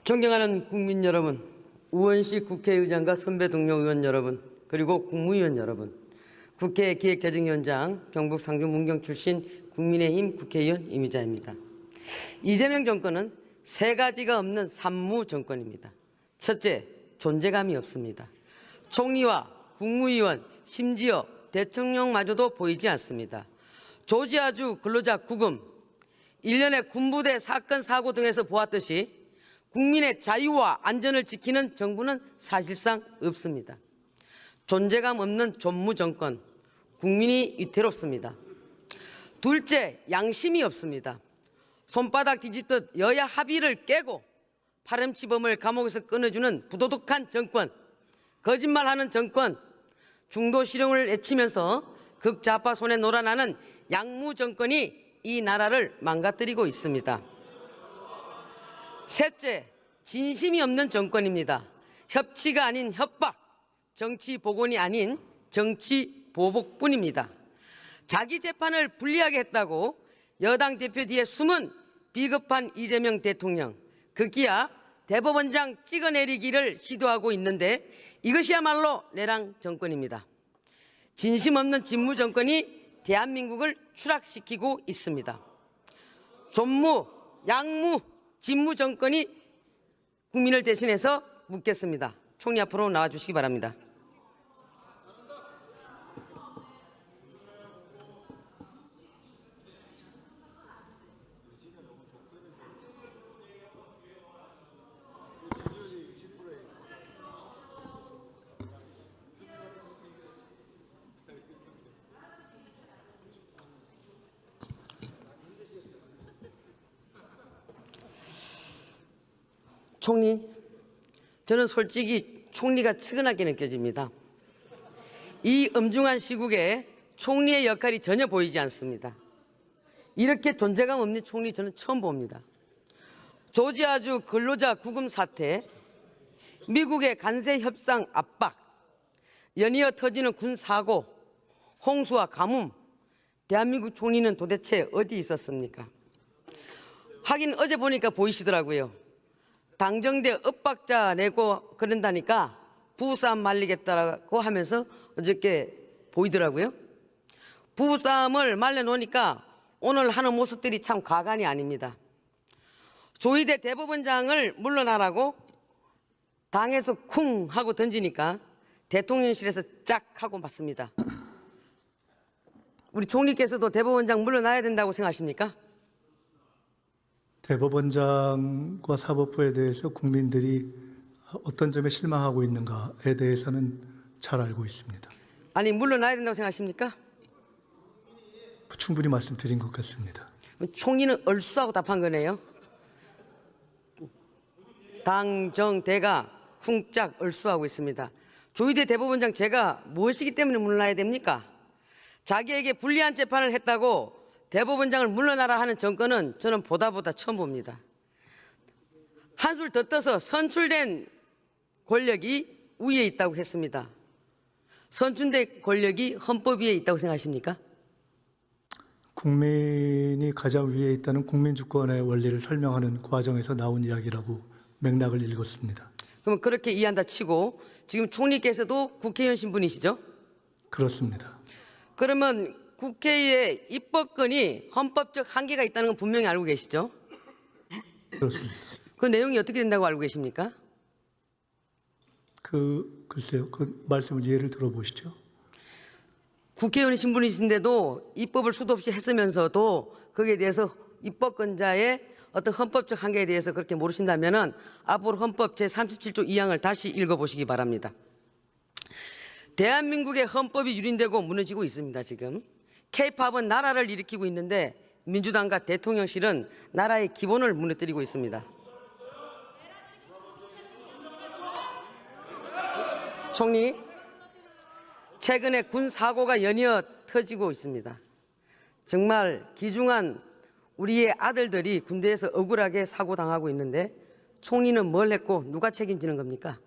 존경하는 국민 여러분, 우원식 국회의장과 선배 동료 의원 여러분, 그리고 국무위원 여러분, 국회 기획재정위원장, 경북 상주 문경 출신 국민의힘 국회의원 이미자입니다. 이재명 정권은 세 가지가 없는 산무 정권입니다. 첫째, 존재감이 없습니다. 총리와 국무위원, 심지어 대통령마저도 보이지 않습니다. 조지아주 근로자 구금, 일련의 군부대 사건 사고 등에서 보았듯이 국민의 자유와 안전을 지키는 정부는 사실상 없습니다. 존재감 없는 존무정권, 국민이 위태롭습니다. 둘째, 양심이 없습니다. 손바닥 뒤집듯 여야 합의를 깨고 파렴치범을 감옥에서 끊어주는 부도덕한 정권, 거짓말하는 정권, 중도실용을 외치면서 극좌파 손에 놀아나는 양무정권이 이 나라를 망가뜨리고 있습니다. 셋째, 진심이 없는 정권입니다. 협치가 아닌 협박, 정치 복원이 아닌 정치 보복뿐입니다. 자기 재판을 불리하게 했다고 여당 대표 뒤에 숨은 비겁한 이재명 대통령, 급기야 대법원장 찍어내리기를 시도하고 있는데 이것이야말로 내랑 정권입니다. 진심 없는 진무 정권이 대한민국을 추락시키고 있습니다. 존무, 양무, 진무 정권이 국민을 대신해서 묻겠습니다. 총리 앞으로 나와주시기 바랍니다. 총리, 저는 솔직히 총리가 측은하게 느껴집니다. 이 엄중한 시국에 총리의 역할이 전혀 보이지 않습니다. 이렇게 존재감 없는 총리 저는 처음 봅니다. 조지아주 근로자 구금 사태, 미국의 관세 협상 압박, 연이어 터지는 군 사고, 홍수와 가뭄, 대한민국 총리는 도대체 어디 있었습니까? 하긴 어제 보니까 보이시더라고요. 당정대 엇박자 내고 그런다니까 부부싸움 말리겠다고 하면서 어저께 보이더라고요. 부부싸움을 말려놓으니까 오늘 하는 모습들이 참 과간이 아닙니다. 조희대 대법원장을 물러나라고 당에서 쿵 하고 던지니까 대통령실에서 짝 하고 맞습니다. 우리 총리께서도 대법원장 물러나야 된다고 생각하십니까? 대법원장과 사법부에 대해서 국민들이 어떤 점에 실망하고 있는가에 대해서는 잘 알고 있습니다. 아니, 물러나야 된다고 생각하십니까? 충분히 말씀드린 것 같습니다. 총리는 얼쑤하고 답한 거네요. 당정대가 쿵짝 얼쑤하고 있습니다. 조희대 대법원장 제가 무엇이기 때문에 물러나야 됩니까? 자기에게 불리한 재판을 했다고 대법원장을 물러나라 하는 정권은 저는 보다 처음 봅니다. 한술 더 떠서 선출된 권력이 위에 있다고 했습니다. 선출된 권력이 헌법 위에 있다고 생각하십니까? 국민이 가장 위에 있다는 국민주권의 원리를 설명하는 과정에서 나온 이야기라고 맥락을 읽었습니다. 그럼 그렇게 이해한다 치고 지금 총리께서도 국회의원 신분이시죠? 그렇습니다. 그러면 국회의 입법권이 헌법적 한계가 있다는 건 분명히 알고 계시죠? 그렇습니다. 그 내용이 어떻게 된다고 알고 계십니까? 글쎄요. 그 말씀을 예를 들어보시죠. 국회의원 신분이신데도 입법을 수도 없이 했으면서도 거기에 대해서 입법권자의 어떤 헌법적 한계에 대해서 그렇게 모르신다면은 앞으로 헌법 제37조 2항을 다시 읽어보시기 바랍니다. 대한민국의 헌법이 유린되고 무너지고 있습니다. 지금 K-팝은 나라를 일으키고 있는데 민주당과 대통령실은 나라의 기본을 무너뜨리고 있습니다. 총리, 최근에 군 사고가 연이어 터지고 있습니다. 정말 귀중한 우리의 아들들이 군대에서 억울하게 사고당하고 있는데 총리는 뭘 했고 누가 책임지는 겁니까?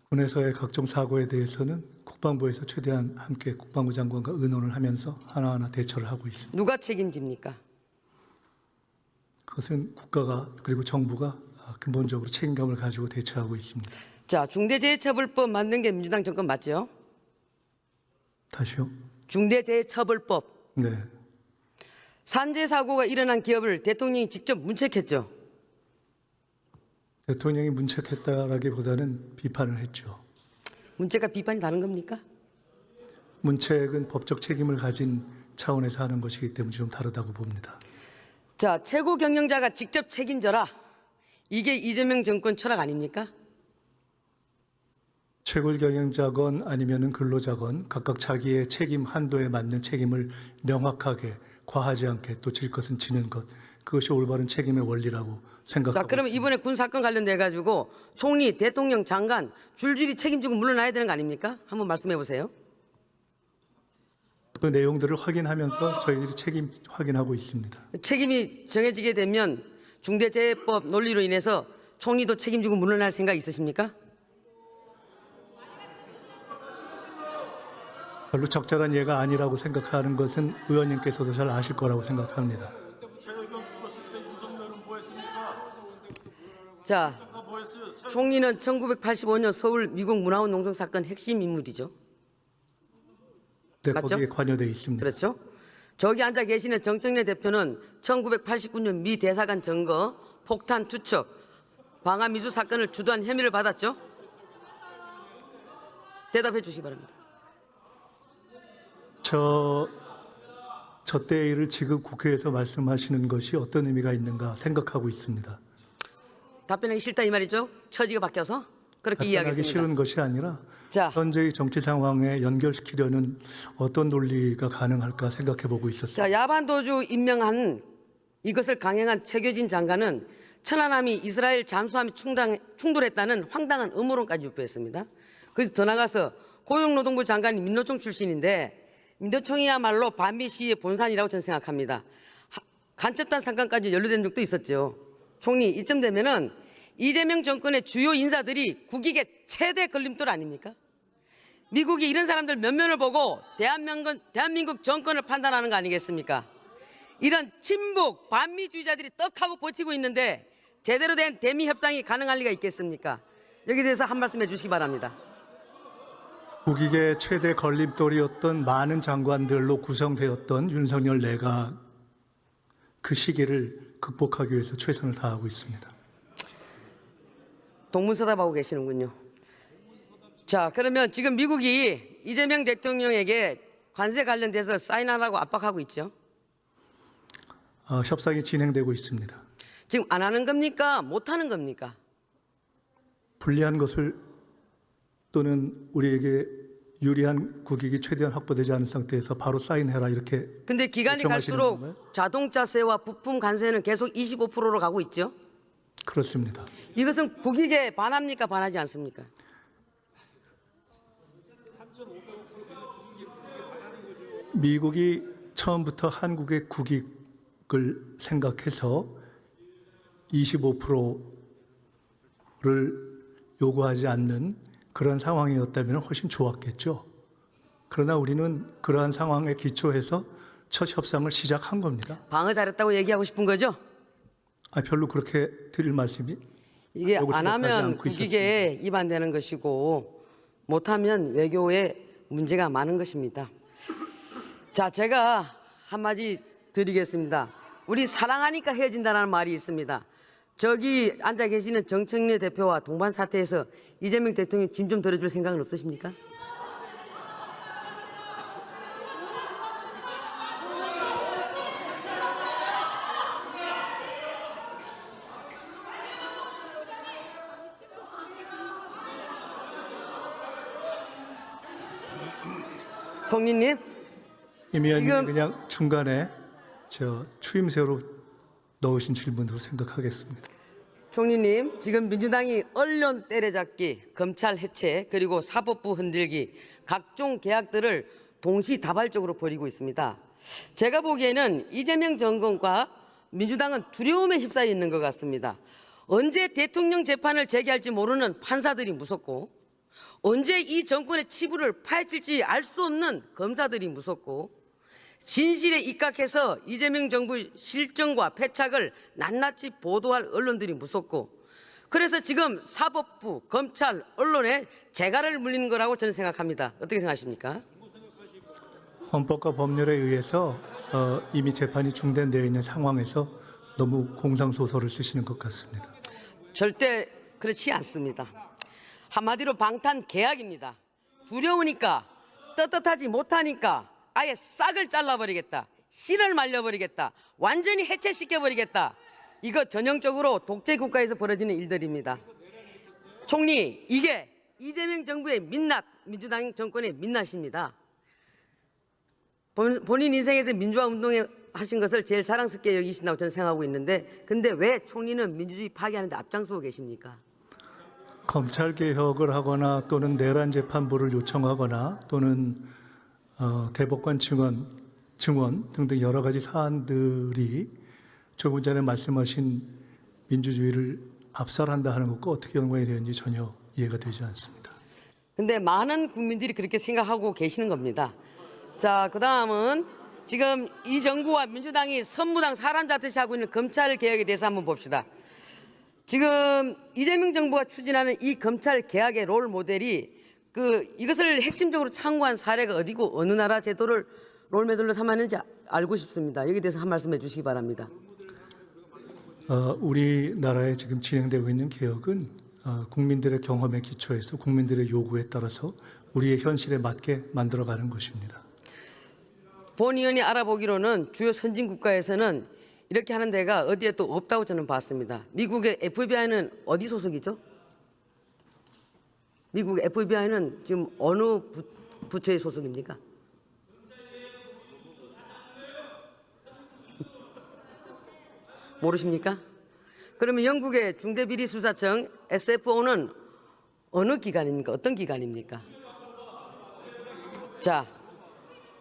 군에서의 각종 사고에 대해서는 국방부에서 최대한 함께 국방부 장관과 의논을 하면서 하나하나 대처를 하고 있습니다. 누가 책임집니까? 그것은 국가가 그리고 정부가 근본적으로 책임감을 가지고 대처하고 있습니다. 자, 중대재해처벌법 만든 게 민주당 정권 맞죠? 다시요? 중대재해처벌법. 네. 산재 사고가 일어난 기업을 대통령이 직접 문책했죠. 대통령이 문책했다라기보다는 비판을 했죠. 문책과 비판이 다른 겁니까? 문책은 법적 책임을 가진 차원에서 하는 것이기 때문에 좀 다르다고 봅니다. 자, 최고 경영자가 직접 책임져라. 이게 이재명 정권 철학 아닙니까? 최고 경영자건 아니면은 근로자건 각각 자기의 책임 한도에 맞는 책임을 명확하게 과하지 않게 또 질 것은 지는 것, 그것이 올바른 책임의 원리라고 생각하고 자, 그러면 있습니다. 이번에 군 사건 관련돼 가지고 총리, 대통령, 장관 줄줄이 책임지고 물러나야 되는 거 아닙니까? 한번 말씀해 보세요. 그 내용들을 확인하면서 저희들이 책임 확인하고 있습니다. 책임이 정해지게 되면 중대재해법 논리로 인해서 총리도 책임지고 물러날 생각 있으십니까? 별로 적절한 예가 아니라고 생각하는 것은 의원님께서도 잘 아실 거라고 생각합니다. 자, 총리는 1985년 서울 미국 문화원 농성 사건 핵심 인물이죠. 네, 맞죠? 거기에 관여되어 있습니다. 그렇죠? 저기 앉아 계시는 정청래 대표는 1989년 미 대사관 점거, 폭탄 투척, 방화 미수 사건을 주도한 혐의를 받았죠? 대답해 주시기 바랍니다. 저 때의 일을 지금 국회에서 말씀하시는 것이 어떤 의미가 있는가 생각하고 있습니다. 답변하기 싫다 이 말이죠? 처지가 바뀌어서? 그렇게 답변하기 이해하겠습니다. 싫은 것이 아니라 자, 현재의 정치 상황에 연결시키려는 어떤 논리가 가능할까 생각해 보고 있었습니다. 자, 야반도주 임명한 이것을 강행한 최교진 장관은 천안함이 이스라엘 잠수함이 충돌했다는 황당한 음모론까지 유포했습니다. 그래서 더 나가서 고용노동부 장관이 민노총 출신인데 민노총이야말로 반미 시위의 본산이라고 저는 생각합니다. 간첩단 사건까지 연루된 적도 있었죠. 총리, 이쯤 되면은 이재명 정권의 주요 인사들이 국익의 최대 걸림돌 아닙니까? 미국이 이런 사람들 면면을 보고 대한민국 정권을 판단하는 거 아니겠습니까? 이런 친북 반미주의자들이 떡하고 버티고 있는데 제대로 된 대미 협상이 가능할 리가 있겠습니까? 여기에 대해서 한 말씀 해주시기 바랍니다. 국익의 최대 걸림돌이었던 많은 장관들로 구성되었던 윤석열 내각 그 시기를 극복하기 위해서 최선을 다하고 있습니다. 동문서답하고 계시는군요. 자, 그러면 지금 미국이 이재명 대통령에게 관세 관련돼서 사인하라고 압박하고 있죠. 협상이 진행되고 있습니다. 지금 안 하는 겁니까? 못 하는 겁니까? 불리한 것을 또는 우리에게 유리한 국익이 최대한 확보되지 않은 상태에서 바로 사인해라 이렇게 근데 기간이 요청하시는 갈수록 건가요? 자동차세와 부품 관세는 계속 25%로 가고 있죠. 그렇습니다. 이것은 국익에 반합니까? 반하지 않습니까? 미국이 처음부터 한국의 국익을 생각해서 25%를 요구하지 않는 그런 상황이었다면 훨씬 좋았겠죠. 그러나 우리는 그러한 상황에 기초해서 첫 협상을 시작한 겁니다. 방어 잘했다고 얘기하고 싶은 거죠? 별로 그렇게 드릴 말씀이 이게 하고 안 생각하지 하면 않고 국익에 위반되는 것이고 못하면 외교에 문제가 많은 것입니다. 자, 제가 한마디 드리겠습니다. 우리 사랑하니까 헤어진다는 말이 있습니다. 저기 앉아 계시는 정청래 대표와 동반 사태에서 이재명 대통령 짐 좀 덜어줄 생각은 없으십니까? 총리님, 임 의원님 지금- 그냥 중간에 추임새로 넣으신 질문으로 생각하겠습니다. 총리님, 지금 민주당이 언론 때려잡기, 검찰 해체, 그리고 사법부 흔들기, 각종 계약들을 동시다발적으로 벌이고 있습니다. 제가 보기에는 이재명 정권과 민주당은 두려움에 휩싸여 있는 것 같습니다. 언제 대통령 재판을 제기할지 모르는 판사들이 무섭고 언제 이 정권의 치부를 파헤칠지 알 수 없는 검사들이 무섭고 진실에 입각해서 이재명 정부의 실정과 패착을 낱낱이 보도할 언론들이 무섭고, 그래서 지금 사법부, 검찰, 언론에 재갈을 물리는 거라고 저는 생각합니다. 어떻게 생각하십니까? 헌법과 법률에 의해서 이미 재판이 중단되어 있는 상황에서 너무 공상소설을 쓰시는 것 같습니다. 절대 그렇지 않습니다. 한마디로 방탄계약입니다. 두려우니까, 떳떳하지 못하니까 아예 싹을 잘라버리겠다, 씨를 말려버리겠다, 완전히 해체시켜버리겠다. 이거 전형적으로 독재국가에서 벌어지는 일들입니다. 총리, 이게 이재명 정부의 민낯, 민주당 정권의 민낯입니다. 본인 인생에서 민주화 운동에 하신 것을 제일 사랑스럽게 여기신다고 저는 생각하고 있는데, 근데 왜 총리는 민주주의 파괴하는데 앞장서고 계십니까? 검찰 개혁을 하거나 또는 내란 재판부를 요청하거나 또는 대법관 증언 등등 여러 가지 사안들이 조금 전에 말씀하신 민주주의를 압살한다 하는 것과 어떻게 연관이 되는지 전혀 이해가 되지 않습니다. 근데 많은 국민들이 그렇게 생각하고 계시는 겁니다. 자, 그다음은 지금 이 정부와 민주당이 선무당 사람 잡듯이 하고 있는 검찰 개혁에 대해서 한번 봅시다. 지금 이재명 정부가 추진하는 이 검찰 개혁의 롤 모델이 이것을 핵심적으로 참고한 사례가 어디고 어느 나라 제도를 롤 모델로 삼았는지 알고 싶습니다. 여기에 대해서 한 말씀 해주시기 바랍니다. 우리나라에 지금 진행되고 있는 개혁은 국민들의 경험에 기초해서 국민들의 요구에 따라서 우리의 현실에 맞게 만들어가는 것입니다. 본 의원이 알아보기로는 주요 선진 국가에서는 이렇게 하는 데가 어디에 또 없다고 저는 봤습니다. 미국의 FBI는 어디 소속이죠? 미국 FBI는 지금 어느 부처의 소속입니까? 모르십니까? 그러면 영국의 중대비리수사청 SFO는 어느 기관입니까? 어떤 기관입니까? 자,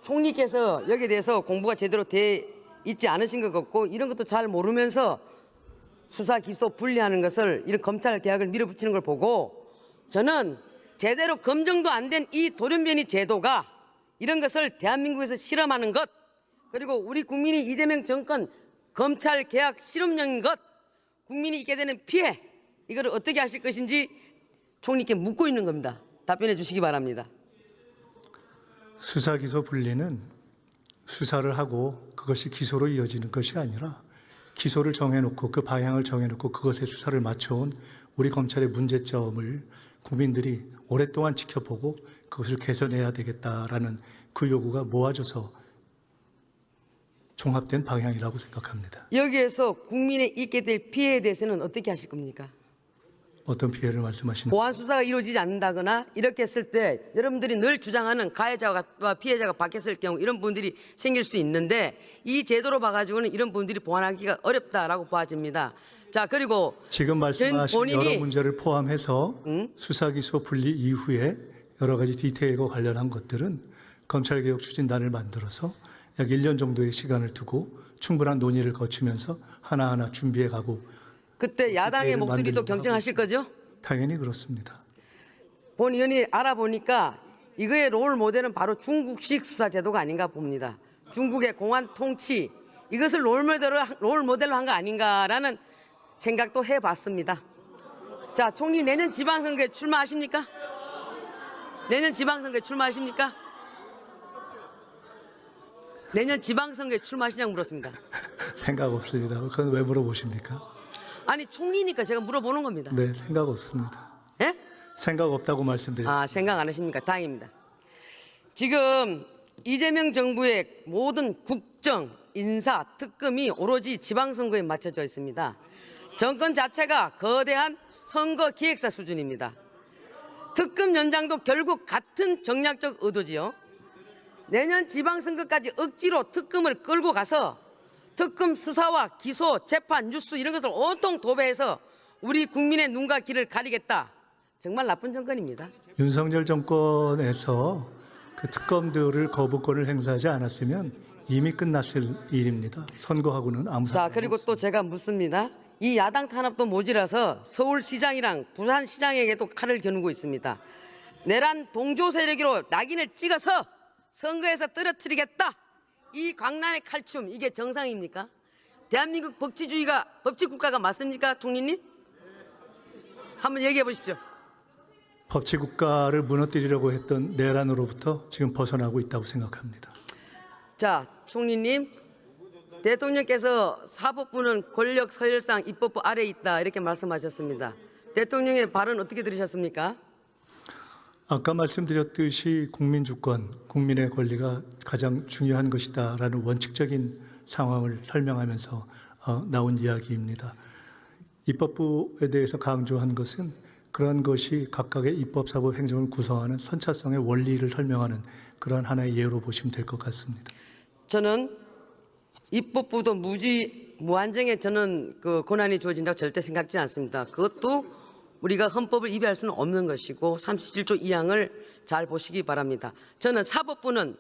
총리께서 여기에 대해서 공부가 제대로 돼 있지 않으신 것 같고, 이런 것도 잘 모르면서 수사 기소 분리하는 것을, 이런 검찰 개혁을 밀어붙이는 걸 보고, 저는 제대로 검증도 안 된 이 돌연변이 제도가 이런 것을 대한민국에서 실험하는 것, 그리고 우리 국민이 이재명 정권 검찰 개혁 실험용인 것, 국민이 있게 되는 피해, 이거를 어떻게 하실 것인지 총리께 묻고 있는 겁니다. 답변해 주시기 바랍니다. 수사 기소 분리는 수사를 하고 그것이 기소로 이어지는 것이 아니라 기소를 정해놓고 그 방향을 정해놓고 그것에 수사를 맞춰온 우리 검찰의 문제점을 국민들이 오랫동안 지켜보고 그것을 개선해야 되겠다라는 그 요구가 모아져서 종합된 방향이라고 생각합니다. 여기에서 국민에 있게 될 피해에 대해서는 어떻게 하실 겁니까? 어떤 피해를 말씀하시는? 보안 수사가 이루어지지 않는다거나 이렇게 했을 때 여러분들이 늘 주장하는 가해자와 피해자가 바뀌었을 경우 이런 분들이 생길 수 있는데, 이 제도로 봐가지고는 이런 분들이 보완하기가 어렵다라고 봐집니다. 자, 그리고 지금 말씀하신 본인이 여러 문제를 포함해서 수사 기소 분리 이후에 여러 가지 디테일과 관련한 것들은 검찰개혁 추진단을 만들어서 약 1년 정도의 시간을 두고 충분한 논의를 거치면서 하나하나 준비해가고, 그때 야당의 목소리도 경청하실 거죠? 당연히 그렇습니다. 본 의원이 알아보니까 이거의 롤 모델은 바로 중국식 수사 제도가 아닌가 봅니다. 중국의 공안 통치, 이것을 롤 모델로 한 거 아닌가라는 생각도 해봤습니다. 자, 총리 내년 지방선거에 출마하십니까? 내년 지방선거에 출마하십니까? 내년 지방선거에 출마하시냐고 물었습니다. 생각 없습니다. 그건 왜 물어보십니까? 아니, 총리니까 제가 물어보는 겁니다. 네, 생각 없습니다. 예? 생각 없다고 말씀드립니다. 아, 생각 안 하십니까? 다행입니다. 지금 이재명 정부의 모든 국정, 인사, 특검이 오로지 지방선거에 맞춰져 있습니다. 정권 자체가 거대한 선거 기획사 수준입니다. 특검 연장도 결국 같은 정략적 의도지요. 내년 지방선거까지 억지로 특검을 끌고 가서 특검 수사와 기소, 재판, 뉴스 이런 것을 온통 도배해서 우리 국민의 눈과 귀를 가리겠다. 정말 나쁜 정권입니다. 윤석열 정권에서 그 특검들을 거부권을 행사하지 않았으면 이미 끝났을 일입니다. 선거하고는 아무 상관없습니다. 자, 그리고 또 제가 묻습니다. 이 야당 탄압도 모자라서 서울시장이랑 부산시장에게도 칼을 겨누고 있습니다. 내란 동조 세력으로 낙인을 찍어서 선거에서 떨어뜨리겠다. 이 광란의 칼춤 이게 정상입니까? 대한민국 법치국가가 맞습니까, 총리님? 한번 얘기해 보십시오. 법치국가를 무너뜨리려고 했던 내란으로부터 지금 벗어나고 있다고 생각합니다. 자, 총리님, 대통령께서 사법부는 권력 서열상 입법부 아래에 있다 이렇게 말씀하셨습니다. 대통령의 발언 어떻게 들으셨습니까? 아까 말씀드렸듯이 국민 주권, 국민의 권리가 가장 중요한 것이다라는 원칙적인 상황을 설명하면서 나온 이야기입니다. 입법부에 대해서 강조한 것은 그런 것이 각각의 입법, 사법, 행정을 구성하는 선차성의 원리를 설명하는 그러한 하나의 예로 보시면 될 것 같습니다. 저는 입법부도 무한정에 저는 그 권한이 주어진다고 절대 생각지 않습니다. 그것도 우리가 헌법을 위배할 수는 없는 것이고 37조 2항을 잘 보시기 바랍니다. 저는 사법부는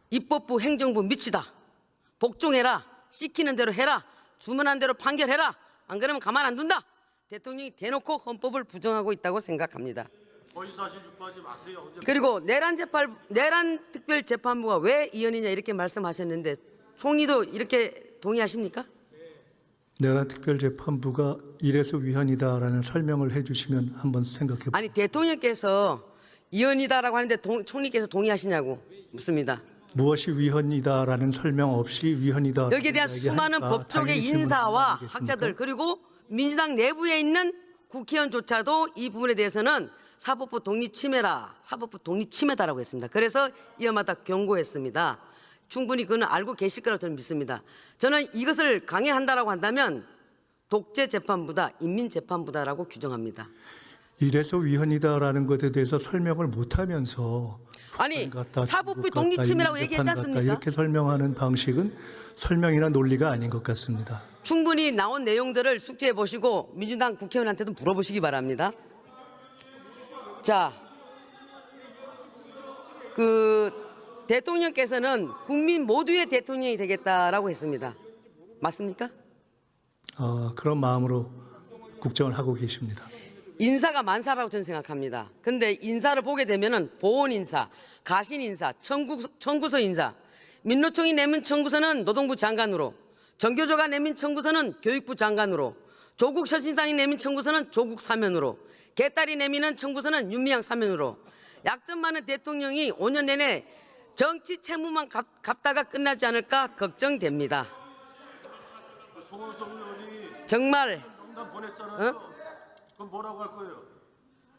입법부, 행정부 미치다. 복종해라. 시키는 대로 해라. 주문한 대로 판결해라. 안 그러면 가만 안 둔다. 대통령이 대놓고 헌법을 부정하고 있다고 생각합니다. 허위사실 유포하지 마세요. 그리고 내란특별재판부가 왜 이연이냐 이렇게 말씀하셨는데 총리도 이렇게 동의하십니까? 내란특별재판부가 이래서 위헌이다라는 설명을 해주시면 한번 생각해 보겠습니다. 아니 대통령께서 이연이다라고 하는데 총리께서 동의하시냐고 묻습니다. 무엇이 위헌이다라는 설명 없이 위헌이다. 여기에 대한 수많은 법조계 인사와 학자들 그리고 민주당 내부에 있는 국회의원조차도 이 부분에 대해서는 사법부 독립 침해라, 사법부 독립 침해다라고 했습니다. 그래서 이어마다 경고했습니다. 충분히 그는 알고 계실 거라고 저는 믿습니다. 저는 이것을 강행한다라고 한다면 독재 재판부다, 인민 재판부다라고 규정합니다. 이래서 위헌이다라는 것에 대해서 설명을 못하면서 아니 같다, 사법부 중국 독립 같다, 침해라고 인민 얘기하지 재판 같다, 않습니까? 이렇게 설명하는 방식은 설명이나 논리가 아닌 것 같습니다. 충분히 나온 내용들을 숙지해 보시고 민주당 국회의원한테도 물어보시기 바랍니다. 자, 대통령께서는 국민 모두의 대통령이 되겠다라고 했습니다. 맞습니까? 그런 마음으로 국정을 하고 계십니다. 인사가 만사라고 저는 생각합니다. 근데 인사를 보게 되면은 보훈 인사, 가신 인사, 청구서 인사, 민노총이 내민 청구서는 노동부 장관으로, 정교조가 내민 청구서는 교육부 장관으로, 조국 혁신당이 내민 청구서는 조국 사면으로, 개딸이 내미는 청구서는 윤미향 사면으로, 약점 많은 대통령이 5년 내내 정치 채무만 갚다가 끝나지 않을까 걱정됩니다. 송원석 의원이 정말 명단 보냈잖아요. 그럼 뭐라고 할 거예요?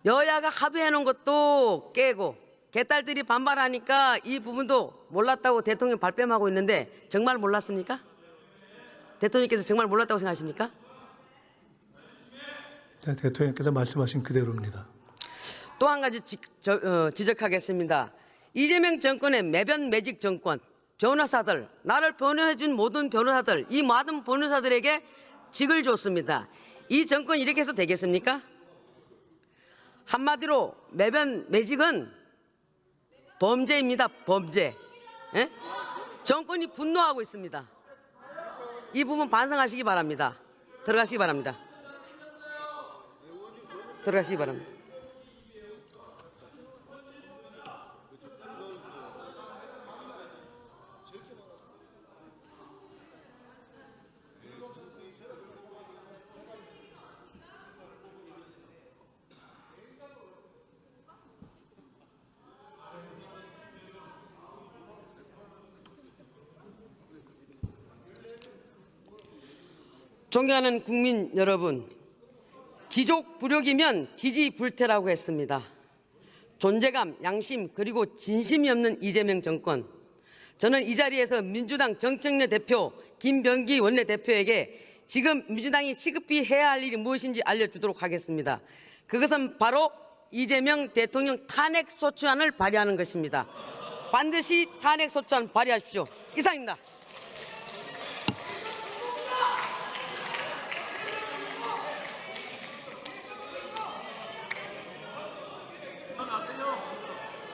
여야가 합의해 놓은 것도 깨고 개딸들이 반발하니까 이 부분도 몰랐다고 대통령 발뺌하고 있는데 정말 몰랐습니까? 대통령께서 정말 몰랐다고 생각하십니까? 네, 대통령께서 말씀하신 그대로입니다. 또 한 가지 지적하겠습니다. 이재명 정권의 매변 매직 정권, 변호사들, 나를 변호해준 모든 변호사들, 이 모든 변호사들에게 직을 줬습니다. 이 정권 이렇게 해서 되겠습니까? 한마디로 매변 매직은 범죄입니다. 범죄. 예? 정권이 분노하고 있습니다. 이 부분 반성하시기 바랍니다. 들어가시기 바랍니다. 들어가시기 바랍니다. 존경하는 국민 여러분, 지족불욕이면 지지불태라고 했습니다. 존재감, 양심 그리고 진심이 없는 이재명 정권, 저는 이 자리에서 민주당 정청래 대표, 김병기 원내대표에게 지금 민주당이 시급히 해야 할 일이 무엇인지 알려주도록 하겠습니다. 그것은 바로 이재명 대통령 탄핵소추안을 발의하는 것입니다. 반드시 탄핵소추안 발의하십시오. 이상입니다.